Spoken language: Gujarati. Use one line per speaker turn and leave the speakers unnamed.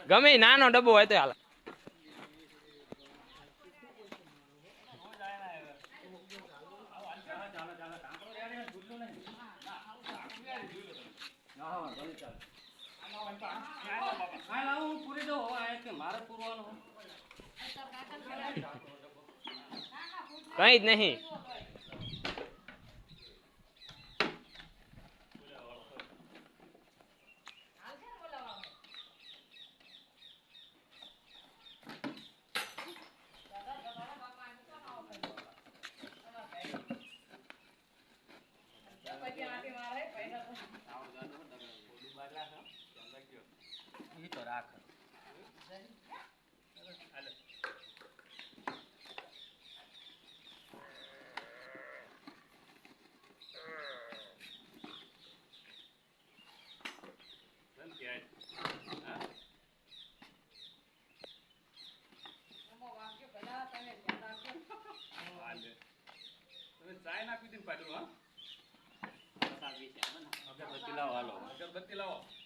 ગમે નાનો ડબ્બો હોય તો હાલ. કઈ જ નહીં.
તો રાખ ચાય નાખી દીધી પાછું. હા, અગરબત્તી લાવો.